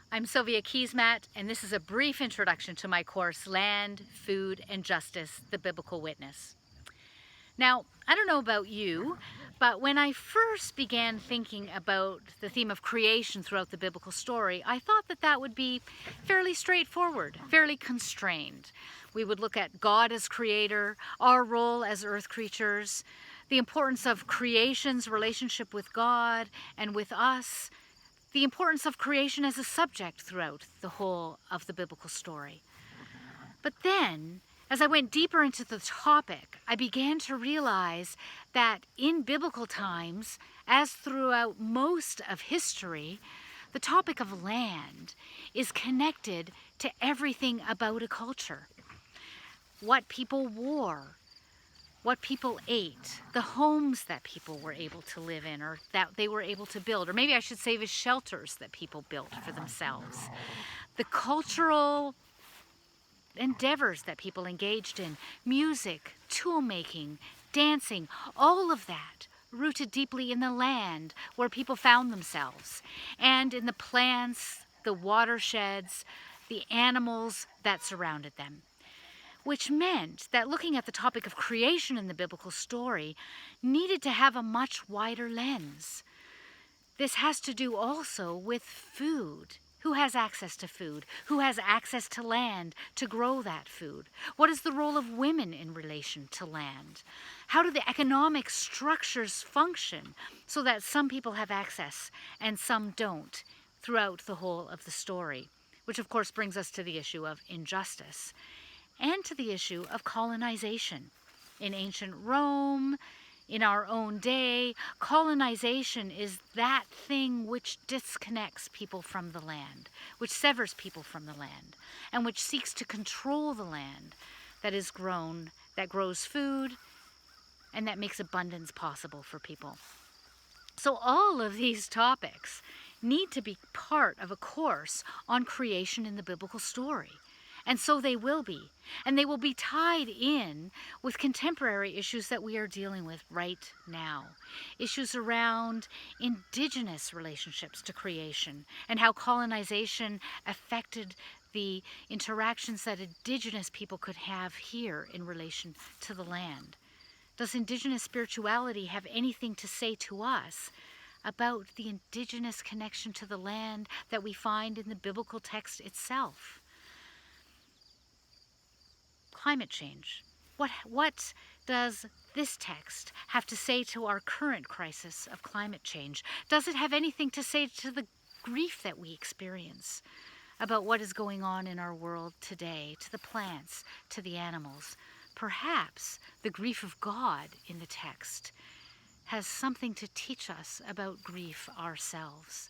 I'm Sylvia Keesmaat, and this is a brief introduction to my course, Land, Food, and Justice, the Biblical Witness. Now, I don't know about you, but when I first began thinking about the theme of creation throughout the biblical story, I thought that that would be fairly straightforward, fairly constrained. We would look at God as creator, our role as earth creatures, the importance of creation's relationship with God and with us, the importance of creation as a subject throughout the whole of the biblical story. But then, as I went deeper into the topic, I began to realize that in biblical times, as throughout most of history, the topic of land is connected to everything about a culture. What people wore, what people ate, the homes that people were able to live in or that they were able to build, or maybe I should say the shelters that people built for themselves, the cultural endeavors that people engaged in, music, tool making, dancing, all of that rooted deeply in the land where people found themselves, and in the plants, the watersheds, the animals that surrounded them. Which meant that looking at the topic of creation in the biblical story needed to have a much wider lens. This has to do also with food. Who has access to food? Who has access to land to grow that food? What is the role of women in relation to land? How do the economic structures function so that some people have access and some don't throughout the whole of the story? Which of course brings us to the issue of injustice and to the issue of colonization. In ancient Rome, in our own day, colonization is that thing which disconnects people from the land, which severs people from the land, and which seeks to control the land that is grown, that grows food, and that makes abundance possible for people. So all of these topics need to be part of a course on creation in the biblical story. And so they will be. And they will be tied in with contemporary issues that we are dealing with right now. Issues around indigenous relationships to creation and how colonization affected the interactions that indigenous people could have here in relation to the land. Does indigenous spirituality have anything to say to us about the indigenous connection to the land that we find in the biblical text itself? Climate change. What does this text have to say to our current crisis of climate change? Does it have anything to say to the grief that we experience about what is going on in our world today, to the plants, to the animals? Perhaps the grief of God in the text has something to teach us about grief ourselves.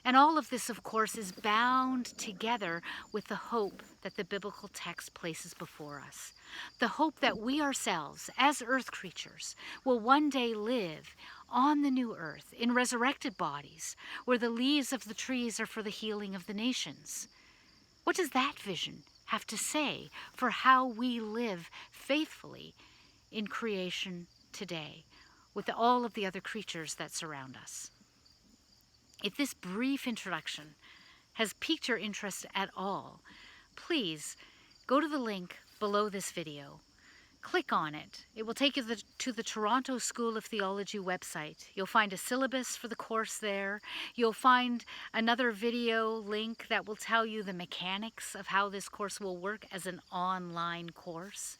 And all of this, of course, is bound together with the hope that the biblical text places before us. The hope that we ourselves, as earth creatures, will one day live on the new earth in resurrected bodies, where the leaves of the trees are for the healing of the nations. What does that vision have to say for how we live faithfully in creation today with all of the other creatures that surround us? If this brief introduction has piqued your interest at all, please go to the link below this video. Click on it. It will take you to the Toronto School of Theology website. You'll find a syllabus for the course there. You'll find another video link that will tell you the mechanics of how this course will work as an online course.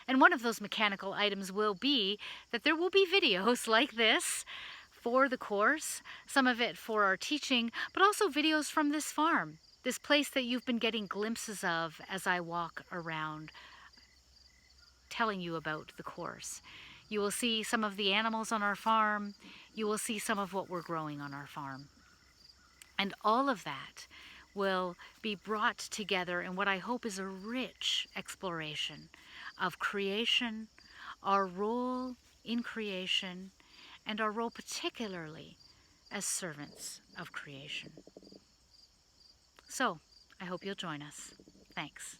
And one of those mechanical items will be that there will be videos like this for the course, some of it for our teaching, but also videos from this farm, this place that you've been getting glimpses of as I walk around telling you about the course. You will see some of the animals on our farm. You will see some of what we're growing on our farm. And all of that will be brought together in what I hope is a rich exploration of creation, our role in creation, and our role particularly as servants of creation. So, I hope you'll join us. Thanks.